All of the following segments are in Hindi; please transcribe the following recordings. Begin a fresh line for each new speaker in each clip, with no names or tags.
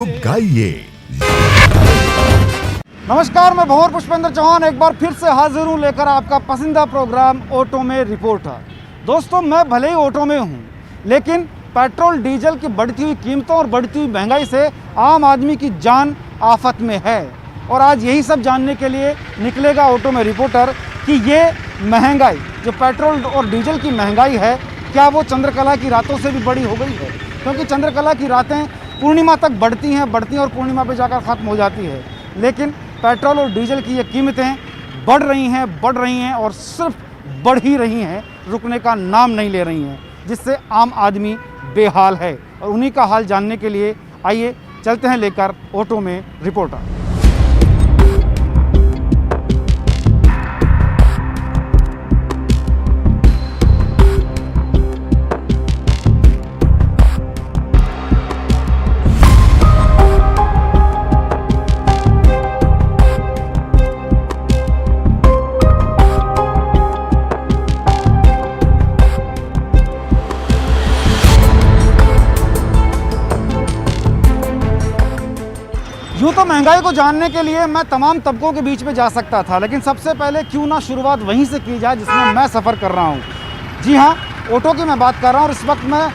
गाइए।
नमस्कार, मैं भंवर पुष्पेंद्र चौहान एक बार फिर से हाजिर हूँ लेकर आपका पसंदीदा प्रोग्राम ऑटो में रिपोर्टर। दोस्तों, मैं भले ही ऑटो में हूँ, लेकिन पेट्रोल डीजल की बढ़ती हुई कीमतों और बढ़ती हुई महंगाई से आम आदमी की जान आफत में है। और आज यही सब जानने के लिए निकलेगा ऑटो में रिपोर्टर कि ये महंगाई, जो पेट्रोल और डीजल की महंगाई है, क्या वो चंद्रकला की रातों से भी बड़ी हो गई है? क्योंकि चंद्रकला की रातें पूर्णिमा तक बढ़ती हैं और पूर्णिमा पे जाकर ख़त्म हो जाती है, लेकिन पेट्रोल और डीजल की ये कीमतें बढ़ रही हैं और सिर्फ बढ़ ही रही हैं, रुकने का नाम नहीं ले रही हैं, जिससे आम आदमी बेहाल है। और उन्हीं का हाल जानने के लिए आइए चलते हैं लेकर ऑटो में रिपोर्टर। यूँ तो महंगाई को जानने के लिए मैं तमाम तबकों के बीच में जा सकता था, लेकिन सबसे पहले क्यों ना शुरुआत वहीं से की जाए जिसमें मैं सफ़र कर रहा हूँ। जी हाँ, ऑटो की मैं बात कर रहा हूँ और इस वक्त मैं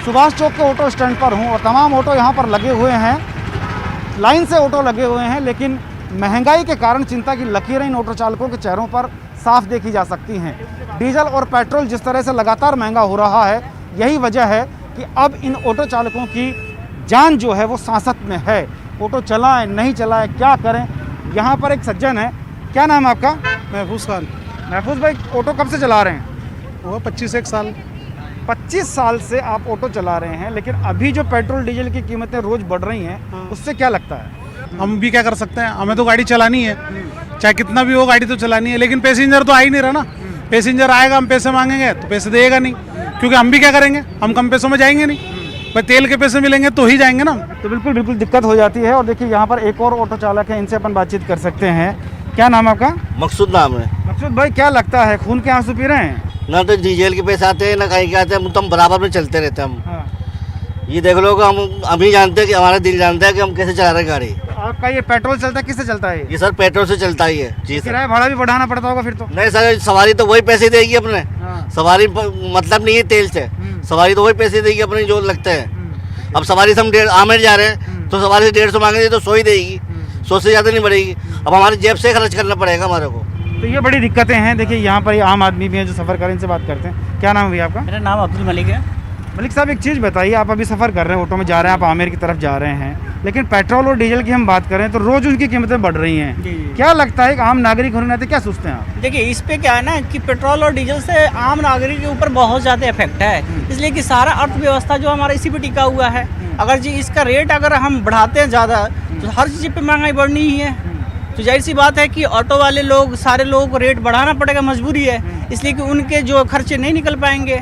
सुभाष चौक के ऑटो स्टैंड पर हूँ और तमाम ऑटो यहाँ पर लगे हुए हैं, लाइन से ऑटो लगे हुए हैं, लेकिन महंगाई के कारण चिंता की लकीरें इन ऑटो चालकों के चेहरों पर साफ देखी जा सकती हैं। डीजल और पेट्रोल जिस तरह से लगातार महंगा हो रहा है, यही वजह है कि अब इन ऑटो चालकों की जान जो है वो सांसत में है। ऑटो चलाएं नहीं चलाएं, क्या करें? यहाँ पर एक सज्जन है, क्या नाम है आपका?
महफूज खान।
महफूज भाई, ऑटो कब से चला रहे हैं?
वो 25 साल।
25 साल से आप ऑटो चला रहे हैं, लेकिन अभी जो पेट्रोल डीजल की कीमतें रोज बढ़ रही हैं, उससे क्या लगता है?
हम भी क्या कर सकते हैं, हमें तो गाड़ी चलानी है, चाहे कितना भी हो गाड़ी तो चलानी है, लेकिन पैसेंजर तो आ ही नहीं रहा ना। पैसेंजर आएगा, हम पैसे मांगेंगे तो पैसे देगा नहीं, क्योंकि हम भी क्या करेंगे, हम कम पैसों में जाएंगे नहीं, पर तेल के पैसे मिलेंगे तो ही जाएंगे ना।
तो बिल्कुल दिक्कत हो जाती है। और देखिए यहाँ पर एक और ऑटो चालक है, इनसे अपन बातचीत कर सकते हैं। क्या नाम है आपका?
मकसूद नाम है।
मकसूद भाई, क्या लगता है, खून के आंसू पी रहे हैं?
ना तो डीजल के पैसे आते हैं ना कहीं के आते हैं, तो हम बराबर में चलते रहते हैं हम।
हाँ।
ये देख लो कि हम अभी जानते हैं कि हमारा दिल जानता है कि हम कैसे चला रहे हैं गाड़ी।
आपका ये पेट्रोल चलता है, किससे चलता है?
ये सर पेट्रोल से चलता ही है जी सर।
किराया भाड़ा भी बढ़ाना पड़ता होगा फिर तो?
नहीं सर, सवारी तो वही पैसे देगी अपने।
हाँ।
सवारी मतलब नहीं है तेल से, सवारी तो वही पैसे देगी अपने जो लगते हैं। अब सवारी से हम आमेर जा रहे हैं तो सवारी से 150 मांगेंगे तो 100 ही देगी, 100 से ज़्यादा नहीं बढ़ेगी। अब हमारी जेब से खर्च करना पड़ेगा हमारे को।
तो ये बड़ी दिक्कतें हैं। देखिए यहाँ पर ये आम आदमी भी हैं जो सफ़र करें, इनसे बात करते हैं। क्या नाम है भैया आपका?
मेरा नाम अब्दुल मलिक है।
मलिक साहब, एक चीज़ बताइए, आप अभी सफ़र कर रहे हैं, ऑटो में जा रहे हैं, आप आमेर की तरफ जा रहे हैं, लेकिन पेट्रोल और डीजल की हम बात करें तो रोज़ उनकी कीमतें बढ़ रही हैं।
जी।
क्या लगता है, एक आम नागरिक होने के नाते क्या सोचते हैं आप?
देखिए, इस पे क्या है ना कि पेट्रोल और डीजल से आम नागरिक के ऊपर बहुत ज़्यादा इफेक्ट है, इसलिए कि सारा अर्थव्यवस्था जो हमारा इसी पे टिका हुआ है। अगर जी इसका रेट अगर हम बढ़ाते हैं ज़्यादा तो हर चीज़ पे महंगाई बढ़नी ही है। तो जाहिर सी बात है कि ऑटो वाले लोग, सारे लोगों को रेट बढ़ाना पड़ेगा, मजबूरी है, इसलिए कि उनके जो खर्चे नहीं निकल पाएंगे।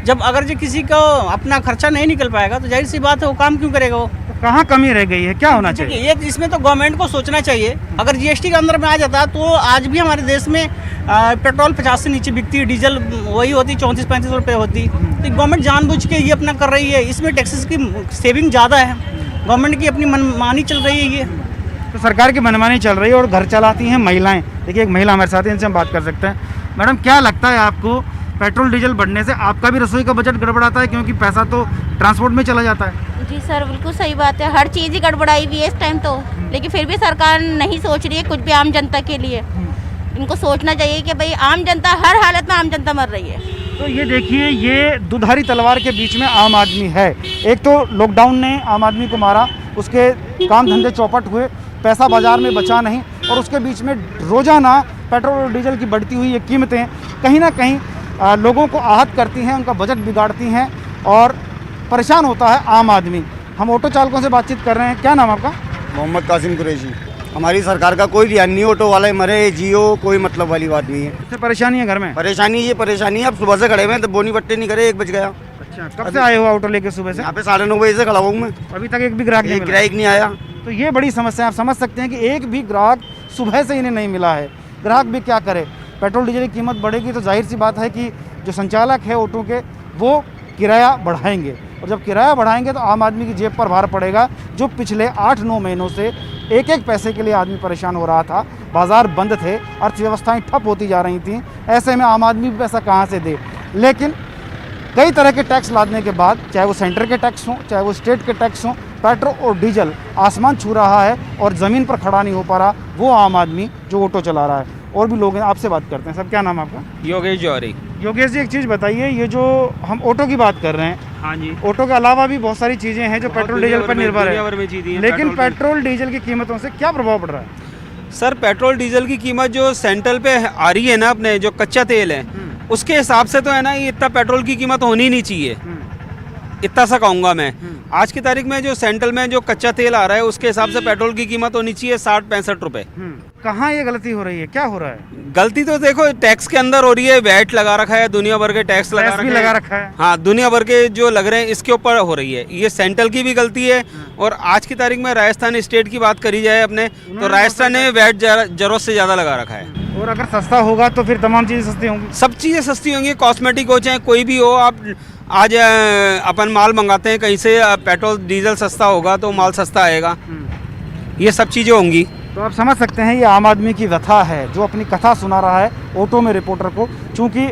जब अगर जो किसी को अपना खर्चा नहीं निकल पाएगा तो जाहिर सी बात है वो काम क्यों करेगा वो?
तो कहाँ कमी रह गई है, क्या होना चाहिए?
ये इसमें तो गवर्नमेंट को सोचना चाहिए। अगर जीएसटी के अंदर में आ जाता तो आज भी हमारे देश में पेट्रोल 50 से नीचे बिकती है, डीजल वही होती 34-35 रुपये होती। तो गवर्नमेंट जानबूझ के ये अपना कर रही है, इसमें टैक्सेस की सेविंग ज़्यादा है, गवर्नमेंट की अपनी मनमानी चल रही है। ये
तो सरकार की मनमानी चल रही है और घर चलाती हैं महिलाएं। देखिए, एक महिला हमारे साथ है, इनसे हम बात कर सकते हैं। मैडम, क्या लगता है आपको, पेट्रोल डीजल बढ़ने से आपका भी रसोई का बजट गड़बड़ाता है? क्योंकि पैसा तो ट्रांसपोर्ट में चला जाता है।
जी सर, बिल्कुल सही बात है, हर चीज़ ही गड़बड़ाई हुई है इस टाइम तो, लेकिन फिर भी सरकार नहीं सोच रही है कुछ भी आम जनता के लिए। इनको सोचना चाहिए कि भाई आम जनता, हर हालत में आम जनता मर रही है।
तो ये देखिए, ये दुधारी तलवार के बीच में आम आदमी है। एक तो लॉकडाउन ने आम आदमी को मारा, उसके काम धंधे चौपट हुए, पैसा बाजार में बचा नहीं, और उसके बीच में रोज़ाना पेट्रोल और डीजल की बढ़ती हुई ये कीमतें कहीं ना कहीं लोगों को आहत करती हैं, उनका बजट बिगाड़ती हैं और परेशान होता है आम आदमी। हम ऑटो चालकों से बातचीत कर रहे हैं। क्या नाम आपका?
मोहम्मद कासिम कुरैशी। हमारी सरकार का कोई ध्यान नहीं, ऑटो वाले मरे जियो, कोई मतलब वाली बात नहीं है।
इससे परेशानी है घर में?
परेशानी है, अब सुबह से खड़े हुए हैं तो बोनी बट्टे नहीं करे, 1 बज गया।
अच्छा, कब से आए हो ऑटो लेके? सुबह से
यहाँ पे 9:30 बजे से खड़ा हुआ हूँ मैं,
अभी तक एक भी ग्राहक नहीं मिला?
ग्राहक नहीं आया।
तो ये बड़ी समस्या है। आप समझ सकते हैं कि एक भी ग्राहक सुबह से इन्हें नहीं मिला है। ग्राहक भी क्या करे? पेट्रोल डीजल की कीमत बढ़ेगी तो जाहिर सी बात है कि जो संचालक है ऑटो के, वो किराया बढ़ाएंगे। और जब किराया बढ़ाएंगे तो आम आदमी की जेब पर भार पड़ेगा, जो पिछले 8-9 महीनों से एक एक पैसे के लिए आदमी परेशान हो रहा था। बाज़ार बंद थे, अर्थव्यवस्थाएं ठप होती जा रही थीं, ऐसे में आम आदमी भी पैसा कहाँ से दे। लेकिन कई तरह के टैक्स लादने के बाद, चाहे वो सेंटर के टैक्स हों, चाहे वो स्टेट के टैक्स हों, पेट्रोल और डीजल आसमान छू रहा है और ज़मीन पर खड़ा नहीं हो पा रहा वो आम आदमी जो ऑटो चला रहा है। और भी लोग हैं, आपसे बात करते हैं। सब क्या नाम है आपका?
योगेश जौहरी।
योगेश जी, एक चीज़ बताइए, ये जो हम ऑटो की बात कर रहे हैं,
हाँ जी,
ऑटो के अलावा भी बहुत सारी चीज़ें हैं जो पेट्रोल डीजल पर निर्भर
दुनिया भर
है,
में चीज़ें हैं,
लेकिन पेट्रोल डीजल की कीमतों से क्या प्रभाव पड़ रहा है?
सर पेट्रोल डीजल की कीमत जो सेंट्रल पे आ रही है ना, अपने जो कच्चा तेल है उसके हिसाब से तो है ना, ये इतना पेट्रोल की कीमत होनी नहीं चाहिए, इतना सा कहूँगा मैं। आज की तारीख में जो सेंट्रल में जो कच्चा तेल आ रहा है उसके हिसाब से पेट्रोल की कीमत होनी चाहिए 60-65 रुपए।
कहाँ ये गलती हो रही है, क्या हो रहा है?
गलती तो देखो टैक्स के अंदर हो रही है, वैट लगा रखा है, दुनिया भर के टैक्स
टैक्स भी लगा रखा है।
हाँ, दुनिया भर के जो लग रहे हैं इसके ऊपर हो रही है, ये सेंट्रल की भी गलती है। और आज की तारीख में राजस्थान स्टेट की बात करी जाए अपने, तो राजस्थान ने वैट जरूरत से ज़्यादा लगा रखा है।
और अगर सस्ता होगा तो फिर तमाम चीज़ें सस्ती होंगी।
सब चीज़ें सस्ती होंगी, कॉस्मेटिक हो चाहे कोई भी हो। आप आज अपन माल मंगाते हैं कहीं से, पेट्रोल डीजल सस्ता होगा तो माल सस्ता आएगा, ये सब चीज़ें होंगी।
तो आप समझ सकते हैं ये आम आदमी की व्यथा है जो अपनी कथा सुना रहा है ऑटो में रिपोर्टर को। चूँकि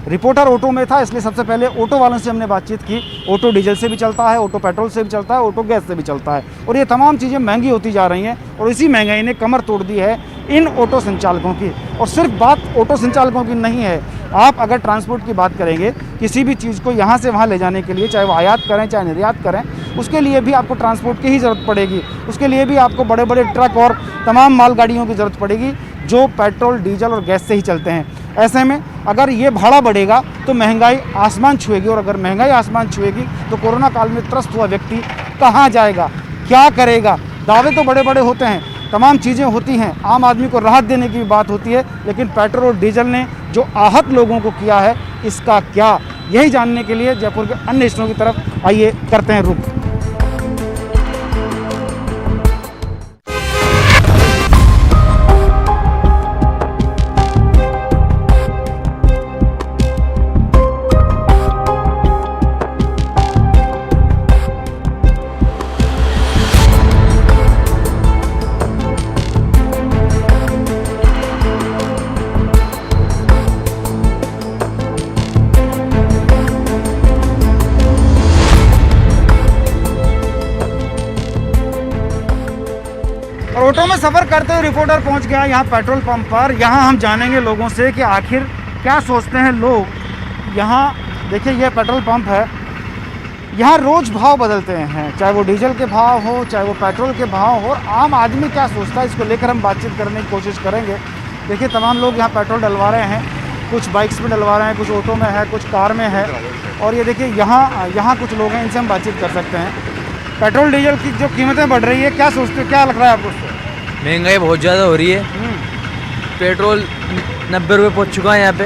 रिपोर्टर ऑटो में था इसलिए सबसे पहले ऑटो वालों से हमने बातचीत की। ऑटो डीजल से भी चलता है, ऑटो पेट्रोल से भी चलता है, ऑटो गैस से भी चलता है, और ये तमाम चीज़ें महंगी होती जा रही हैं और इसी महंगाई ने कमर तोड़ दी है इन ऑटो संचालकों की। और सिर्फ बात ऑटो संचालकों की नहीं है, आप अगर ट्रांसपोर्ट की बात करेंगे, किसी भी चीज़ को यहाँ से वहाँ ले जाने के लिए, चाहे वो आयात करें चाहे निर्यात करें, उसके लिए भी आपको ट्रांसपोर्ट की ही ज़रूरत पड़ेगी। उसके लिए भी आपको बड़े बड़े ट्रक और तमाम मालगाड़ियों की ज़रूरत पड़ेगी जो पेट्रोल डीजल और गैस से ही चलते हैं। ऐसे में अगर ये भाड़ा बढ़ेगा तो महंगाई आसमान छुएगी, और अगर महंगाई आसमान छुएगी तो कोरोना काल में त्रस्त हुआ व्यक्ति कहाँ जाएगा, क्या करेगा? दावे तो बड़े बड़े होते हैं, तमाम चीज़ें होती हैं, आम आदमी को राहत देने की भी बात होती है, लेकिन पेट्रोल और डीजल ने जो आहत लोगों को किया है इसका क्या, यही जानने के लिए जयपुर के अन्य हिस्सों की तरफ आइए करते हैं रुख। ऑटो में सफ़र करते हुए रिपोर्टर पहुंच गया यहाँ पेट्रोल पंप पर। यहाँ हम जानेंगे लोगों से कि आखिर क्या सोचते हैं लोग। यहाँ देखिए ये पेट्रोल पंप है, यहाँ रोज़ भाव बदलते हैं, चाहे वो डीजल के भाव हो चाहे वो पेट्रोल के भाव हो, और आम आदमी क्या सोचता है इसको लेकर हम बातचीत करने की कोशिश करेंगे। देखिए तमाम लोग यहाँ पेट्रोल डलवा रहे हैं, कुछ बाइक्स में डलवा रहे हैं, कुछ ऑटो में है, कुछ कार में है, और ये देखिए यहाँ कुछ लोग हैं, इनसे हम बातचीत कर सकते हैं। पेट्रोल डीजल की जो कीमतें बढ़ रही है, क्या सोचते हो, क्या लग रहा है आपको?
महंगाई बहुत ज़्यादा हो रही है। पेट्रोल 90 रुपये पहुँच चुका है यहाँ पे,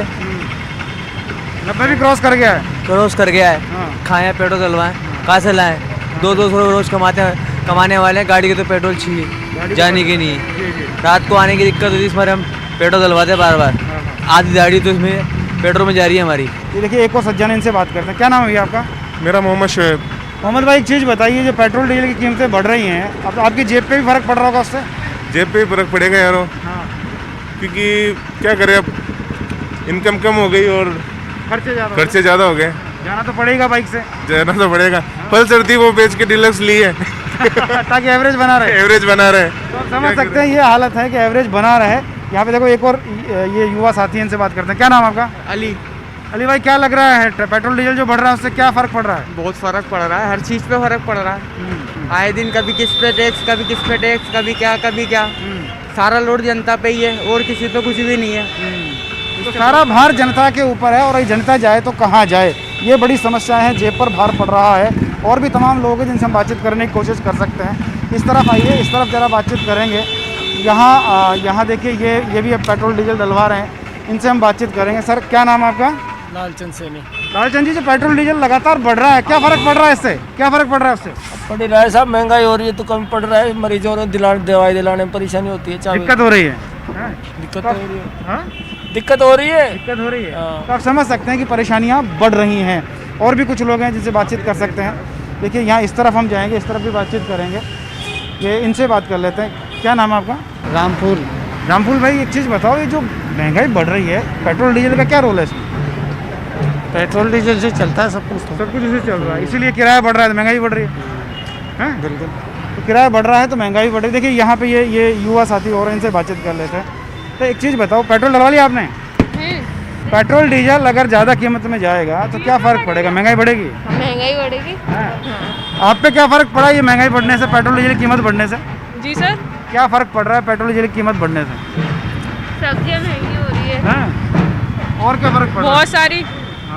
90 भी क्रॉस कर गया है,
क्रॉस कर गया है।
हाँ।
खाएँ पेट्रोल डलवाएँ, कहाँ से लाएँ? 200 रोज़ कमाने वाले हैं, गाड़ी के तो पेट्रोल चाहिए, जाने की नहीं है। रात को आने की दिक्कत होती है, इस बार हम पेट्रोल डलवाते हैं बार बार, आधी गाड़ी तो इसमें पेट्रोल में जा रही है हमारी।
ये देखिए एक और सज्जन, इनसे बात करते हैं। क्या नाम है भैया आपका?
मेरा मोहम्मद शोएब।
मोहम्मद भाई, एक चीज़ बताइए, जो पेट्रोल डीजल की कीमतें बढ़ रही हैं, अब आपकी जेब पे भी फ़र्क पड़ रहा होगा उससे?
जेब पे फर्क पड़ेगा यारो,
हाँ,
क्योंकि क्या करें, अब इनकम कम हो गई और खर्चे ज़्यादा हो गए।
जाना तो पड़ेगा बाइक से,
जाना तो पड़ेगा। पल्सर थी वो बेच के डिलक्स ली है
ताकि एवरेज बना रहे।
एवरेज बना रहे।
तो समझ सकते हैं ये हालत है कि एवरेज बना रहे। यहाँ पे देखो एक और ये युवा साथी, इनसे बात करते हैं। क्या नाम आपका?
अली।
अली भाई, क्या लग रहा है पेट्रोल डीजल जो बढ़ रहा है उससे क्या फ़र्क पड़ रहा है?
बहुत फ़र्क पड़ रहा है, हर चीज़ पे फ़र्क पड़ रहा है। आए दिन कभी किस पे टैक्स, कभी किस पे टैक्स, कभी क्या। सारा लोड जनता पे ही है और किसी पे कुछ भी नहीं है।
तो सारा भार जनता के ऊपर है, और ये जनता जाए तो कहाँ जाए, ये बड़ी समस्या है, जेब पर भार पड़ रहा है। और भी तमाम लोग हैं जिनसे हम बातचीत करने की कोशिश कर सकते हैं। इस तरफ आइए, इस तरफ ज़रा बातचीत करेंगे। यहाँ देखिए ये भी अब पेट्रोल डीजल डलवा रहे हैं, इनसे हम बातचीत करेंगे। सर, क्या नाम है आपका?
लालचंद सैनी।
लालचंद जी, जो पेट्रोल डीजल लगातार बढ़ रहा है, क्या फ़र्क पड़ रहा है इससे? क्या फ़र्क पड़ रहा है उससे?
पड़ रहा है साहब, महंगाई हो रही है तो कम पड़ रहा है, मरीजों ने दवाई दिलाने में परेशानी होती है।
दिक्कत हो रही है,
दिक्कत हो रही है,
हाँ?
दिक्कत हो रही है,
दिक्कत हो रही है।
हाँ।
तो आप समझ सकते हैं कि परेशानियाँ बढ़ रही हैं। और भी कुछ लोग हैं जिनसे बातचीत कर सकते हैं। देखिए यहाँ इस तरफ हम जाएंगे, इस तरफ भी बातचीत करेंगे, ये इनसे बात कर लेते हैं। क्या नाम है आपका?
रामपुर।
रामफूल भाई, एक चीज़ बताओ, ये जो महंगाई बढ़ रही है, पेट्रोल डीजल का क्या रोल है इसमें?
पेट्रोल डीजल से चलता है सब कुछ।
सब कुछ इसे चल रहा है, इसीलिए किराया बढ़ रहा है तो महंगाई बढ़ रही है। हैं? बिल्कुल। तो किराया बढ़ रहा है तो महंगाई बढ़ रही है। देखिए यहाँ पे ये युवा साथी और इनसे बातचीत कर लेते हैं। तो एक चीज़ बताओ, पेट्रोल डलवा लिया आपने? पेट्रोल डीजल अगर ज़्यादा कीमत में जाएगा तो क्या फ़र्क पड़ेगा? महंगाई बढ़ेगी?
महंगाई बढ़ेगी।
आप पे क्या फ़र्क पड़ा ये महंगाई बढ़ने से, पेट्रोल डीजल की कीमत बढ़ने से?
जी सर।
क्या फ़र्क पड़ रहा है पेट्रोल डीजल की कीमत बढ़ने से?
सब्जियां महंगी हो रही है।
हाँ। और क्या फ़र्क पड़ रहा है?
बहुत सारी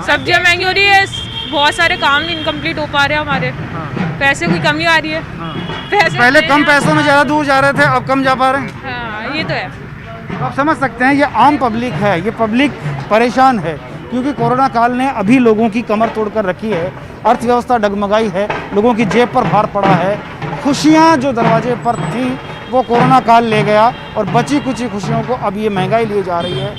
सब्जियां महंगी हो रही है, बहुत सारे काम इनकम्प्लीट हो पा रहे हैं हमारे। पैसे की कमी आ रही है। पैसे
पहले कम पैसों में ज़्यादा दूर जा रहे थे, अब कम जा पा रहे हैं।
हाँ, ये तो है।
तो आप समझ सकते हैं ये आम पब्लिक है, ये पब्लिक परेशान है क्योंकि कोरोना काल ने अभी लोगों की कमर तोड़ कर रखी है, अर्थव्यवस्था डगमगाई है, लोगों की जेब पर भार पड़ा है। खुशियाँ जो दरवाजे पर थीं वो कोरोना काल ले गया और बची कुची खुशियों को अब ये महंगाई लिए जा रही है।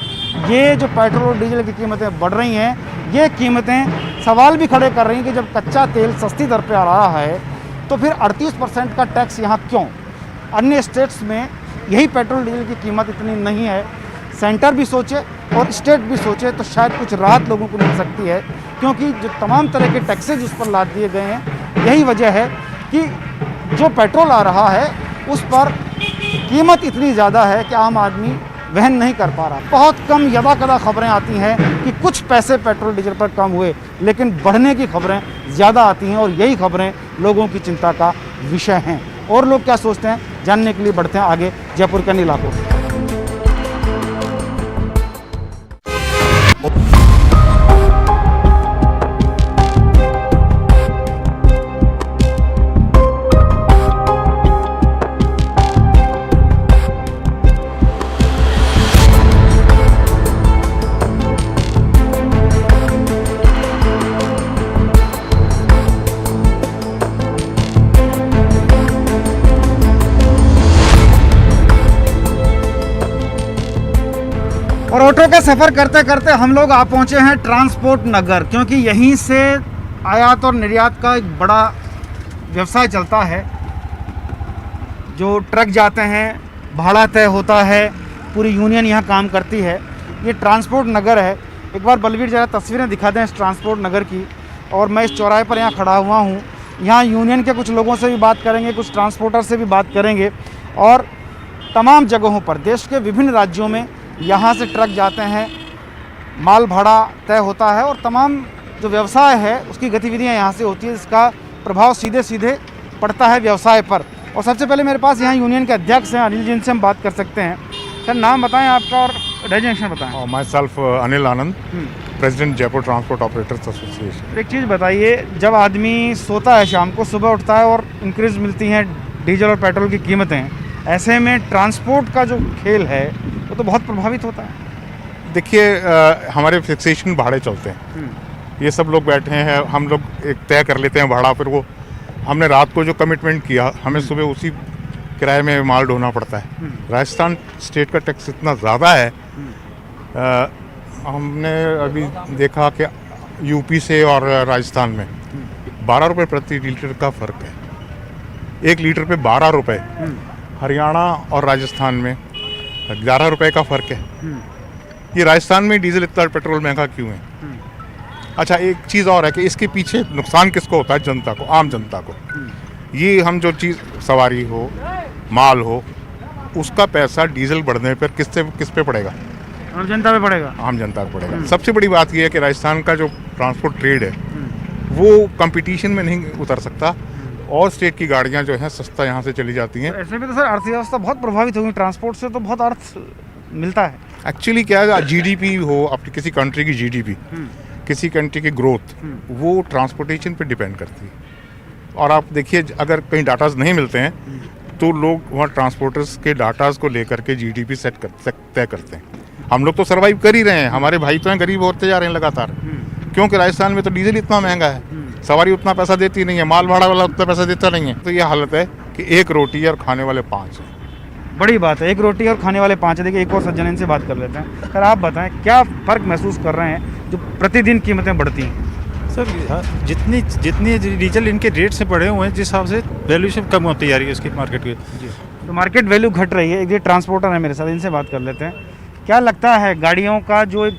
ये जो पेट्रोल और डीजल की कीमतें बढ़ रही हैं, ये कीमतें सवाल भी खड़े कर रही हैं कि जब कच्चा तेल सस्ती दर पे आ रहा है तो फिर 38% का टैक्स यहाँ क्यों? अन्य स्टेट्स में यही पेट्रोल डीजल की कीमत इतनी नहीं है। सेंटर भी सोचे और स्टेट भी सोचे तो शायद कुछ राहत लोगों को मिल सकती है, क्योंकि जो तमाम तरह के टैक्सेज उस पर लाद दिए गए हैं, यही वजह है कि जो पेट्रोल आ रहा है उस पर कीमत इतनी ज़्यादा है कि आम आदमी वहन नहीं कर पा रहा। बहुत कम यदा-कदा खबरें आती हैं कि कुछ पैसे पेट्रोल डीजल पर कम हुए, लेकिन बढ़ने की खबरें ज़्यादा आती हैं और यही खबरें लोगों की चिंता का विषय हैं। और लोग क्या सोचते हैं जानने के लिए बढ़ते हैं आगे जयपुर के इलाकों में। और ऑटो का सफ़र करते करते हम लोग आ पहुँचे हैं ट्रांसपोर्ट नगर, क्योंकि यहीं से आयात और निर्यात का एक बड़ा व्यवसाय चलता है। जो ट्रक जाते हैं, भाड़ा तय होता है, पूरी यूनियन यहाँ काम करती है। ये ट्रांसपोर्ट नगर है। एक बार बलवीर ज़रा तस्वीरें दिखा दें इस ट्रांसपोर्ट नगर की। और मैं इस चौराहे पर यहाँ खड़ा हुआ हूँ। यहाँ यूनियन के कुछ लोगों से भी बात करेंगे, कुछ ट्रांसपोर्टर से भी बात करेंगे। और तमाम जगहों पर, देश के विभिन्न राज्यों में यहाँ से ट्रक जाते हैं, माल भाड़ा तय होता है और तमाम जो व्यवसाय है उसकी गतिविधियाँ यहाँ से होती है, जिसका प्रभाव सीधे सीधे पड़ता है व्यवसाय पर। और सबसे पहले मेरे पास यहाँ यूनियन के अध्यक्ष हैं अनिल, जिनसे हम बात कर सकते हैं। सर, नाम बताएं आपका और डेजिग्नेशन बताएं।
My self Anil Anand, president Jaipur transport operators association.
एक चीज़ बताइए, जब आदमी सोता है शाम को, सुबह उठता है और इंक्रीज मिलती हैं डीजल और पेट्रोल की कीमतें, ऐसे में ट्रांसपोर्ट का जो खेल है वो तो बहुत प्रभावित होता है।
देखिए, हमारे फिक्सेशन भाड़े चलते हैं। ये सब लोग बैठे हैं, हम लोग एक तय कर लेते हैं भाड़ा, फिर वो हमने रात को जो कमिटमेंट किया हमें सुबह उसी किराए में माल ढोना पड़ता है। राजस्थान स्टेट का टैक्स इतना ज़्यादा है, हमने अभी देखा कि यूपी से और राजस्थान में 12 रुपये प्रति लीटर का फ़र्क है। 1 लीटर पे 12 रुपये। हरियाणा और राजस्थान में 11 रुपये का फ़र्क है। ये राजस्थान में डीजल इतना पेट्रोल महंगा क्यों है? अच्छा, एक चीज़ और है कि इसके पीछे नुकसान किसको होता है? जनता को, आम जनता को। ये हम जो चीज़, सवारी हो, माल हो, उसका पैसा डीजल बढ़ने पर किस पे पड़ेगा?
आम जनता पे पड़ेगा।
आम जनता पे पड़ेगा। सबसे बड़ी बात यह है कि राजस्थान का जो ट्रांसपोर्ट ट्रेड है वो कंपटीशन में नहीं उतर सकता और स्टेट की गाड़ियां जो हैं सस्ता यहाँ से चली जाती हैं।
ऐसे में तो सर अर्थव्यवस्था बहुत प्रभावित होगी, ट्रांसपोर्ट से तो बहुत अर्थ मिलता है।
एक्चुअली क्या है, जीडीपी हो, अपनी किसी कंट्री की जीडीपी, किसी कंट्री की ग्रोथ, वो ट्रांसपोर्टेशन पे डिपेंड करती है। और आप देखिए, अगर कहीं डाटाज नहीं मिलते हैं तो लोग वहाँ ट्रांसपोर्टर्स के डाटाज को लेकर के जीडीपी तय करते हैं। हम लोग तो सर्वाइव कर ही रहे हैं, हमारे भाई तो हैं गरीब होते जा रहे हैं लगातार, क्योंकि राजस्थान में तो डीजल इतना महंगा है, सवारी उतना पैसा देती नहीं है, माल भाड़ा वाला उतना पैसा देता नहीं है। तो ये हालत है कि 1 रोटी और खाने वाले 5 हैं।
बड़ी बात है, 1 रोटी और खाने वाले 5 है। देखिए, एक और सज्जन, इनसे बात कर लेते हैं। सर, आप बताएं क्या फ़र्क महसूस कर रहे हैं जो प्रतिदिन कीमतें बढ़ती हैं?
सर जितनी जितनी डीजल इनके रेट से बढ़े हुए हैं, जिस हिसाब से वैल्यूएशन कम होती जा रही है उसकी मार्केट की।
तो मार्केट वैल्यू घट रही है। एक ये ट्रांसपोर्टर है मेरे साथ, इनसे बात कर लेते हैं। क्या लगता है गाड़ियों का जो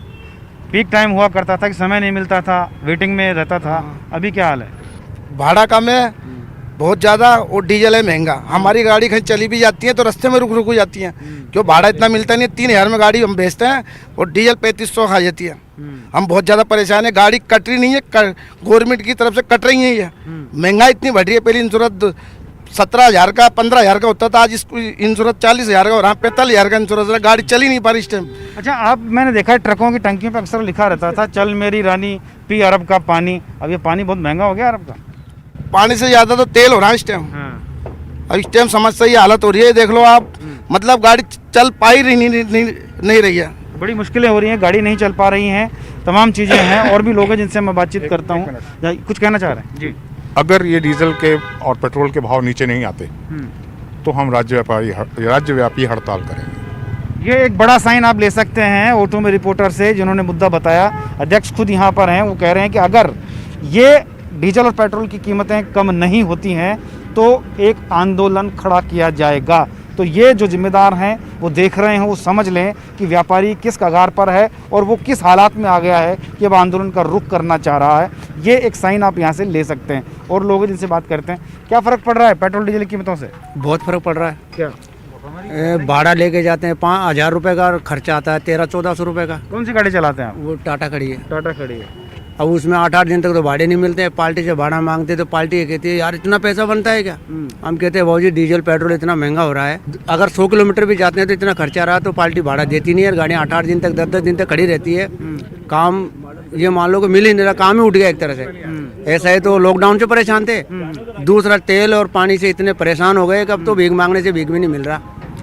पीक टाइम हुआ करता था कि समय नहीं मिलता था, वेटिंग में रहता था, अभी क्या हाल है?
भाड़ा कम है बहुत ज़्यादा और डीजल है महंगा। हमारी गाड़ी कहीं चली भी जाती है तो रास्ते में रुक हो जाती है, क्यों भाड़ा इतना मिलता नहीं है। 3000 में गाड़ी हम बेचते हैं और डीजल 3500 खा जाती है। हम बहुत ज़्यादा परेशान है, गाड़ी कट रही नहीं है, गवर्नमेंट की तरफ से कट रही है। ये महंगाई इतनी बढ़ रही है। पहले इंश्योरेंस 17,000 का 15,000 का होता था, आज इसको इंश्योरेंस 40,000 का और हाँ 45,000 का इंश्योरेंस है। गाड़ी चली नहीं पा रही इस टाइम।
अच्छा, आप मैंने देखा है ट्रकों की टंकियों पे अक्सर लिखा रहता था चल मेरी रानी पी अरब का पानी। अब ये पानी बहुत महंगा हो गया अरब का।
पानी से ज़्यादा तो तेल हो रहा है इस टाइम। अब इस टाइम समस्या ये हालत हो रही है, देख लो आप, मतलब गाड़ी चल पा ही नहीं रही है।
बड़ी मुश्किलें हो रही हैं, गाड़ी नहीं चल पा रही हैं, तमाम चीज़ें हैं। और भी लोग हैं जिनसे मैं बातचीत करता हूँ, कुछ कहना चाह रहे हैं जी।
अगर ये डीजल के और पेट्रोल के भाव नीचे नहीं आते तो हम राज्यव्यापी हड़ताल करेंगे।
ये एक बड़ा साइन आप ले सकते हैं ऑटो में रिपोर्टर से, जिन्होंने मुद्दा बताया। अध्यक्ष खुद यहाँ पर हैं, वो कह रहे हैं कि अगर ये डीजल और पेट्रोल की कीमतें कम नहीं होती हैं तो एक आंदोलन खड़ा किया जाएगा। तो ये जो जिम्मेदार हैं वो देख रहे हैं, वो समझ लें कि व्यापारी किस कगार पर है और वो किस हालात में आ गया है कि अब आंदोलन का रुख करना चाह रहा है। ये एक साइन आप यहाँ से ले सकते हैं। और लोग जिनसे बात करते हैं, क्या फ़र्क पड़ रहा है पेट्रोल डीजल की कीमतों से?
बहुत फ़र्क पड़ रहा है।
क्या
भाड़ा लेके जाते हैं 5,000 रुपये का खर्चा आता है, 1300-1400 रुपये का।
कौन सी गाड़ी चलाते हैं आप?
वो टाटा खड़ी है।
टाटा खड़ी है।
अब उसमें 8-8 दिन तक तो भाड़े नहीं मिलते हैं। पार्टी से भाड़ा मांगते तो पार्टी ये कहती है यार इतना पैसा बनता है क्या? हम कहते हैं भाजी डीजल पेट्रोल इतना महंगा हो रहा है, अगर 100 किलोमीटर भी जाते हैं तो इतना खर्चा रहा तो पार्टी भाड़ा देती नहीं है। गाड़ियाँ 8-8 दिन तक 10-10 दिन तक खड़ी रहती है। काम ये मान लो कि मिल ही नहीं रहा, काम ही उठ गया एक तरह से। ऐसा है तो लॉकडाउन से परेशान थे, दूसरा तेल और पानी से इतने परेशान हो गए कि अब तो भीख मांगने से भीख भी नहीं मिल रहा।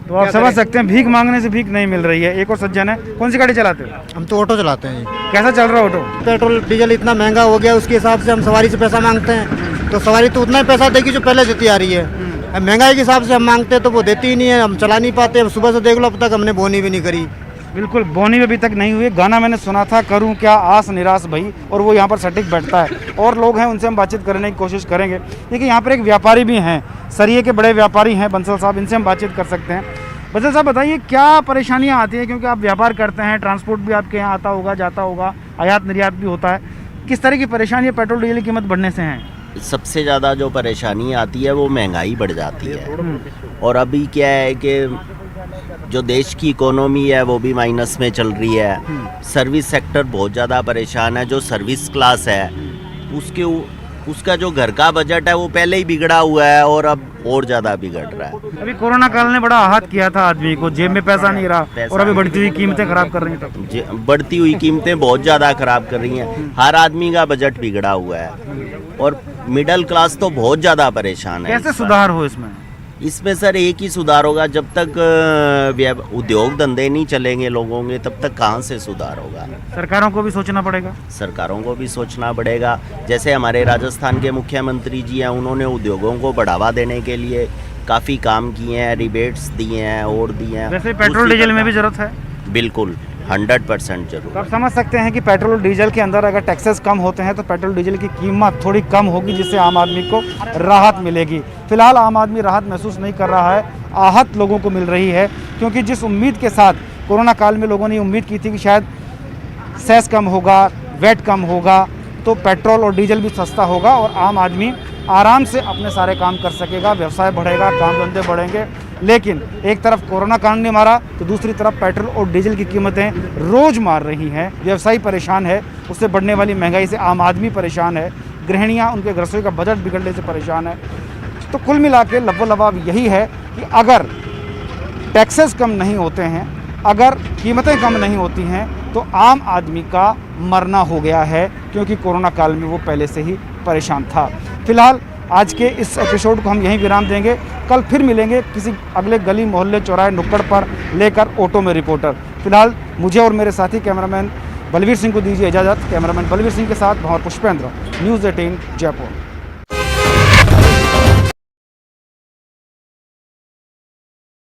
तो आप समझ सकते हैं, भीख मांगने से भीख नहीं मिल रही है। एक और सज्जन है, कौन सी गाड़ी चलाते हो?
हम तो ऑटो चलाते हैं।
कैसा चल रहा है ऑटो?
पेट्रोल डीजल इतना महंगा हो गया, उसके हिसाब से हम सवारी से पैसा मांगते हैं तो सवारी तो उतना ही पैसा देगी जो पहले देती आ रही है। अब महंगाई के हिसाब से हम मांगते हैं तो वो देती ही नहीं है, हम चला नहीं पाते। अब सुबह से देख लो अब तक हमने बोनी भी नहीं करी।
बिल्कुल, बोनी भी अभी तक नहीं हुई। गाना मैंने सुना था, करूं क्या आस निराश भई, और वो यहाँ पर सटीक बैठता है। और लोग हैं, उनसे हम बातचीत करने की कोशिश करेंगे। देखिए यहाँ पर एक व्यापारी भी हैं, सरिये के बड़े व्यापारी हैं बंसल साहब, इनसे हम बातचीत कर सकते हैं। बंसल साहब बताइए क्या परेशानियाँ आती हैं, क्योंकि आप व्यापार करते हैं, ट्रांसपोर्ट भी आपके यहाँ आता होगा जाता होगा, आयात निर्यात भी होता है। किस तरह की परेशानी पेट्रोल डीजल की कीमत बढ़ने से हैं?
सबसे ज़्यादा जो परेशानी आती है वो महंगाई बढ़ जाती है। और अभी क्या है कि जो देश की इकोनॉमी है वो भी माइनस में चल रही है। सर्विस सेक्टर बहुत ज़्यादा परेशान है। जो सर्विस क्लास है उसका जो घर का बजट है वो पहले ही बिगड़ा हुआ है और अब और ज़्यादा बिगड़ रहा है।
अभी कोरोना काल ने बड़ा आहत किया था आदमी को, जेब में पैसा नहीं रहा और अभी बढ़ती हुई कीमतें खराब कर रही हैं।
बढ़ती हुई कीमतें बहुत ज़्यादा खराब कर रही हैं। हर आदमी का बजट बिगड़ा हुआ है और मिडिल क्लास तो बहुत ज़्यादा परेशान है।
कैसे सुधार हो इसमें?
इसमें सर एक ही सुधार होगा, जब तक उद्योग धंधे नहीं चलेंगे लोगों के तब तक कहाँ से सुधार होगा।
सरकारों को भी सोचना पड़ेगा।
सरकारों को भी सोचना पड़ेगा। जैसे हमारे राजस्थान के मुख्यमंत्री जी हैं, उन्होंने उद्योगों को बढ़ावा देने के लिए काफ़ी काम किए हैं, रिबेट्स दिए हैं और दिए हैं।
वैसे पेट्रोल डीजल में भी जरूरत है।
बिल्कुल 100% जरूर।
तो आप समझ सकते हैं कि पेट्रोल डीजल के अंदर अगर टैक्सेस कम होते हैं तो पेट्रोल डीजल की कीमत थोड़ी कम होगी, जिससे आम आदमी को राहत मिलेगी। फिलहाल आम आदमी राहत महसूस नहीं कर रहा है, आहत लोगों को मिल रही है, क्योंकि जिस उम्मीद के साथ कोरोना काल में लोगों ने उम्मीद की थी कि शायद सेस कम होगा, वेट कम होगा, तो पेट्रोल और डीजल भी सस्ता होगा और आम आदमी आराम से अपने सारे काम कर सकेगा, व्यवसाय बढ़ेगा, काम धंधे बढ़ेंगे। लेकिन एक तरफ कोरोना काल ने मारा तो दूसरी तरफ पेट्रोल और डीजल की कीमतें रोज़ मार रही हैं। व्यवसायी परेशान है, उससे बढ़ने वाली महंगाई से आम आदमी परेशान है, गृहिणियाँ उनके रसोई का बजट बिगड़ने से परेशान है। तो कुल मिला के लबोलबाब यही है कि अगर टैक्सेस कम नहीं होते हैं, अगर कीमतें कम नहीं होती हैं, तो आम आदमी का मरना हो गया है, क्योंकि कोरोना काल में वो पहले से ही परेशान था। फिलहाल आज के इस एपिसोड को हम यहीं विराम देंगे। कल फिर मिलेंगे किसी अगले गली मोहल्ले चौराहे नुक्कड़ पर लेकर ऑटो में रिपोर्टर। फिलहाल मुझे और मेरे साथी कैमरामैन बलवीर सिंह को दीजिए इजाज़त। कैमरामैन बलवीर सिंह के साथ भंवर पुष्पेंद्र, न्यूज़ 18 जयपुर।